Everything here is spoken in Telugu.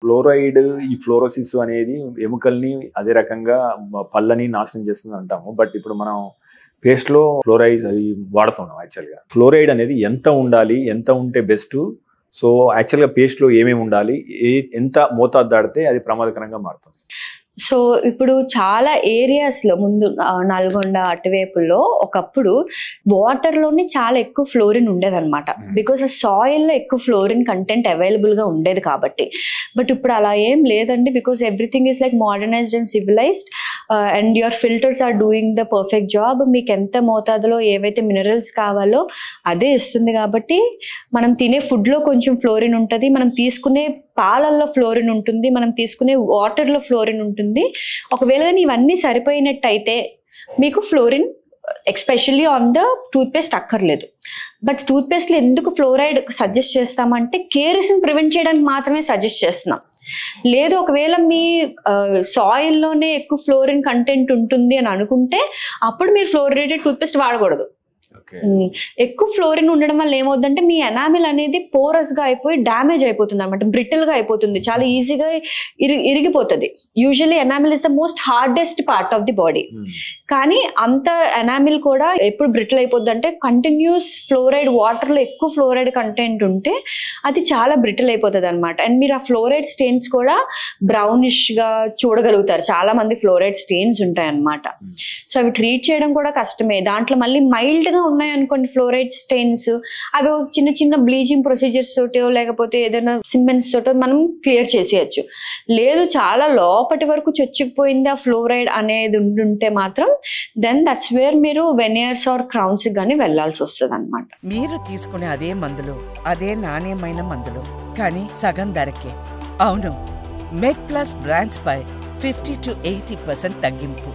ఫ్లోరైడ్, ఈ ఫ్లోరోసిస్ అనేది ఎముకల్ని అదే రకంగా పళ్ళని నాశనం చేస్తుంది అంటాము. బట్ ఇప్పుడు మనం పేస్ట్లో ఫ్లోరైడ్ అవి వాడుతున్నాం. యాక్చువల్గా ఫ్లోరైడ్ అనేది ఎంత ఉండాలి, ఎంత ఉంటే బెస్ట్? సో యాక్చువల్గా పేస్ట్లో ఏమేమి ఉండాలి, ఎంత మోతాదు దాటితే అది ప్రమాదకరంగా మారుతుంది? సో ఇప్పుడు చాలా ఏరియాస్లో ముందు నల్గొండ అటువైపుల్లో ఒకప్పుడు వాటర్లోనే చాలా ఎక్కువ ఫ్లోరిన్ ఉండేదన్నమాట. బికాస్ ఆ సాయిల్లో ఎక్కువ ఫ్లోరిన్ కంటెంట్ అవైలబుల్గా ఉండేది కాబట్టి. బట్ ఇప్పుడు అలా ఏం లేదండి. Because everything is like modernised and civilised and your filters are doing the perfect job. మీకు ఎంత మోతాదులో ఏవైతే మినరల్స్ కావాలో అదే ఇస్తుంది. కాబట్టి మనం తినే ఫుడ్లో కొంచెం ఫ్లోరిన్ ఉంటుంది, మనం తీసుకునే పాలల్లో ఫ్లోరిన్ ఉంటుంది, మనం తీసుకునే వాటర్లో ఫ్లోరిన్ ఉంటుంది. ఒకవేళ ఇవన్నీ సరిపోయినట్టయితే మీకు fluorine especially on the toothpaste అక్కర్లేదు. బట్ టూత్పేస్ట్లో ఎందుకు ఫ్లోరైడ్ సజెస్ట్ చేస్తామంటే కేరీస్ని ప్రివెంట్ చేయడానికి మాత్రమే సజెస్ట్ చేస్తున్నాం. లేదు ఒకవేళ మీ సాయిల్లోనే ఎక్కువ ఫ్లోరిన్ కంటెంట్ ఉంటుంది అని అనుకుంటే అప్పుడు మీరు ఫ్లోరైడెడ్ టూత్పేస్ట్ వాడకూడదు. ఎక్కువ ఫ్లోరిన్ ఉండడం వల్ల ఏమవుతుందంటే మీ ఎనామిల్ అనేది పోరస్ గా అయిపోయి డ్యామేజ్ అయిపోతుంది అనమాట, బ్రిటిల్ గా అయిపోతుంది, చాలా ఈజీగా ఇరిగిపోతుంది. Usually enamel is the most hardest part of the body. కానీ అంత ఎనామిల్ కూడా ఎప్పుడు బ్రిటిల్ అయిపోద్ది అంటే కంటిన్యూస్ ఫ్లోరైడ్ వాటర్ లో ఎక్కువ ఫ్లోరైడ్ కంటెంట్ ఉంటే అది చాలా బ్రిటిల్ అయిపోతుంది అనమాట. అండ్ మీరు ఆ ఫ్లోరైడ్ స్టెయిన్స్ కూడా బ్రౌనిష్ గా చూడగలుగుతారు. చాలా మంది ఫ్లోరైడ్ స్టెయిన్స్ ఉంటాయి అనమాట. సో అవి ట్రీట్ చేయడం కూడా కష్టమే. దాంట్లో మళ్ళీ మైల్డ్ గా ఉన్నాయనుకోండి ఫ్లోరైడ్ స్టెయిన్స్, అవి చిన్న చిన్న బ్లీచింగ్ ప్రొసీజర్స్ తోటో లేకపోతే ఏదైనా సిమెంట్స్ తోటో మనం క్లియర్ చేసేయచ్చు. లేదు చాలా లోపటి వరకు చొచ్చుకుపోయింది ఆ ఫ్లోరైడ్ అనేది ఉంటే మాత్రం దెన్ దట్స్ వేర్ మీరు వెనియర్స్ ఆర్ క్రౌన్స్ గానీ వెళ్లాల్సి వస్తుంది అనమాట. మీరు తీసుకునే అదే మందులు, అదే నాణ్యమైన మందులు, కానీ సగం ధరకే. అవును, మెడ్ ప్లస్ బ్రాండ్స్ పై 50 to 80% తగ్గింపు.